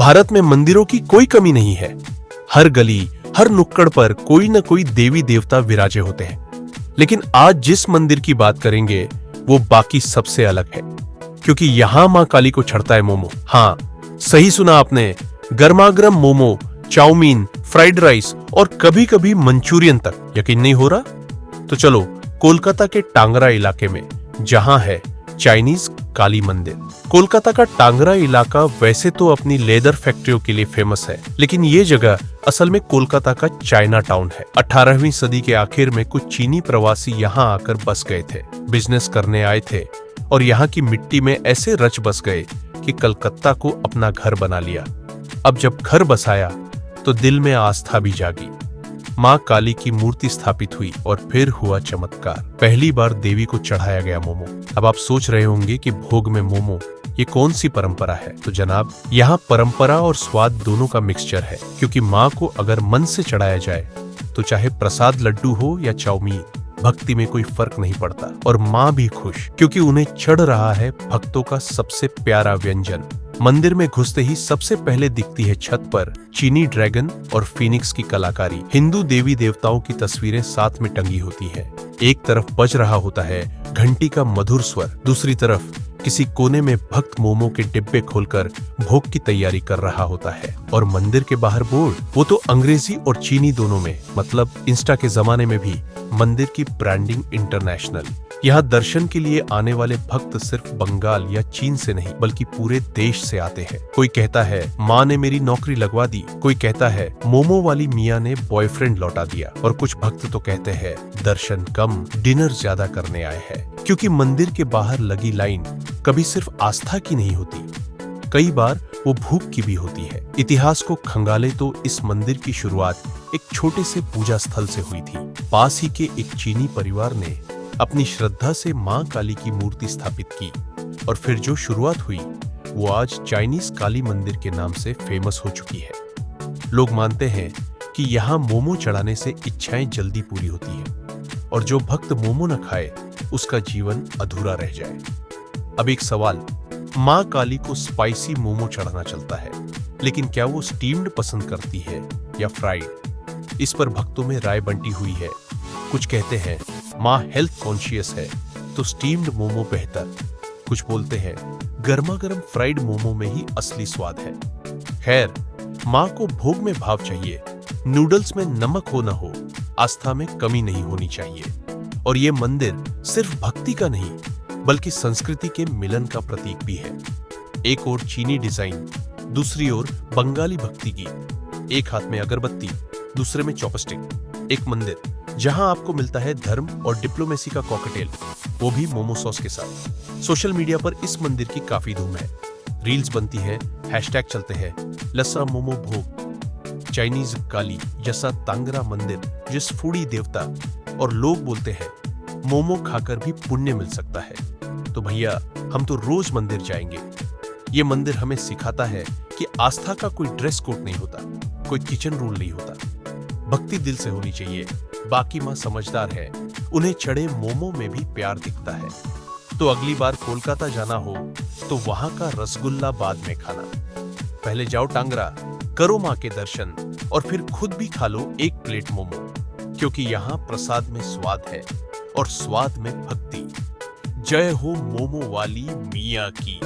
भारत में मंदिरों की कोई कमी नहीं है। हर गली, हर नुक्कड़ पर कोई न कोई देवी देवता विराजे होते हैं। लेकिन आज जिस मंदिर की बात करेंगे वो बाकी सबसे अलग है, क्योंकि यहां मां काली को चढ़ता है मोमो। हाँ, सही सुना आपने, गर्मागर्म मोमो, चाउमीन, फ्राइड राइस और कभी कभी मंचूरियन तक। यकीन नहीं हो रहा? तो चलो कोलकाता के टांगरा इलाके में, जहां है चाइनीज काली मंदिर। कोलकाता का टांगरा इलाका वैसे तो अपनी लेदर फैक्ट्रियों के लिए फेमस है, लेकिन ये जगह असल में कोलकाता का चाइना टाउन है। 18वीं सदी के आखिर में कुछ चीनी प्रवासी यहाँ आकर बस गए थे, बिजनेस करने आए थे और यहाँ की मिट्टी में ऐसे रच बस गए कि कलकत्ता को अपना घर बना लिया। अब जब घर बसाया तो दिल में आस्था भी जागी। मां काली की मूर्ति स्थापित हुई और फिर हुआ चमत्कार। पहली बार देवी को चढ़ाया गया मोमो। अब आप सोच रहे होंगे कि भोग में मोमो, ये कौन सी परंपरा है? तो जनाब, यहाँ परंपरा और स्वाद दोनों का मिक्सचर है, क्योंकि मां को अगर मन से चढ़ाया जाए तो चाहे प्रसाद लड्डू हो या चाउमीन, भक्ति में कोई फर्क नहीं पड़ता। और मां भी खुश, क्योंकि उन्हें चढ़ रहा है भक्तों का सबसे प्यारा व्यंजन। मंदिर में घुसते ही सबसे पहले दिखती है छत पर चीनी ड्रैगन और फीनिक्स की कलाकारी। हिंदू देवी देवताओं की तस्वीरें साथ में टंगी होती हैं। एक तरफ बज रहा होता है घंटी का मधुर स्वर, दूसरी तरफ किसी कोने में भक्त मोमो के डिब्बे खोलकर भोग की तैयारी कर रहा होता है। और मंदिर के बाहर बोर्ड, वो तो अंग्रेजी और चीनी दोनों में, मतलब इंस्टा के जमाने में भी मंदिर की ब्रांडिंग इंटरनेशनल। यहाँ दर्शन के लिए आने वाले भक्त सिर्फ बंगाल या चीन से नहीं, बल्कि पूरे देश से आते हैं। कोई कहता है माँ ने मेरी नौकरी लगवा दी, कोई कहता है मोमो वाली मियाँ ने बॉयफ्रेंड लौटा दिया, और कुछ भक्त तो कहते हैं दर्शन कम, डिनर ज्यादा करने आए हैं। क्योंकि मंदिर के बाहर लगी लाइन कभी सिर्फ आस्था की नहीं होती, कई बार वो भूख की भी होती है। इतिहास को खंगाले तो इस मंदिर की शुरुआत एक छोटे से पूजा स्थल से हुई थी। पास ही के एक चीनी परिवार ने अपनी श्रद्धा से मां काली की मूर्ति स्थापित की, और फिर जो शुरुआत हुई वो आज चाइनीज काली मंदिर के नाम से फेमस हो चुकी है। लोग मानते हैं कि यहाँ मोमो चढ़ाने से इच्छाएं जल्दी पूरी होती है, और जो भक्त मोमो न खाए उसका जीवन अधूरा रह जाए। अब एक सवाल, मां काली को स्पाइसी मोमो चढ़ाना चलता है, लेकिन क्या वो स्टीम्ड पसंद करती है या फ्राइड? इस पर भक्तों में राय बंटी हुई है। कुछ कहते हैं मां हेल्थ कॉन्शियस है तो स्टीम्ड मोमो बेहतर, कुछ बोलते हैं गर्मा गर्म फ्राइड मोमो में ही असली स्वाद है। खैर, मां को भोग में भाव चाहिए, नूडल्स में नमक हो न हो, आस्था में कमी नहीं होनी चाहिए। और ये मंदिर सिर्फ भक्ति का नहीं, बल्कि संस्कृति के मिलन का प्रतीक भी है। एक ओर चीनी डिजाइन, दूसरी ओर बंगाली भक्ति गीत, एक हाथ में अगरबत्ती, दूसरे में चॉपस्टिक। एक मंदिर जहां आपको मिलता है धर्म और डिप्लोमेसी का कॉकटेल, वो भी मोमो सॉस के साथ। सोशल मीडिया पर इस मंदिर की काफी धूम है। रील्स बनती है, हैशटैग चलते हैं, लस्सा मोमो भोग, चाइनीज काली, जैसा तांगरा मंदिर, जिस फूडी देवता, और लोग बोलते हैं मोमो खाकर भी पुण्य मिल सकता है। तो भैया, हम तो रोज मंदिर जाएंगे। ये मंदिर हमें सिखाता है कि आस्था का कोई ड्रेस कोड नहीं होता, कोई किचन रूल नहीं होता, भक्ति दिल से होनी चाहिए। बाकी मां समझदार है, उन्हें चढ़े मोमो में भी प्यार दिखता है। तो अगली बार कोलकाता जाना हो तो वहां का रसगुल्ला बाद में खाना। पहले जाओ टांगरा, करो मां के दर्शन, और फिर खुद भी खा लो एक प्लेट मोमो, क्योंकि यहाँ प्रसाद में स्वाद है और स्वाद में भक्ति। जय हो मोमो वाली मियां की।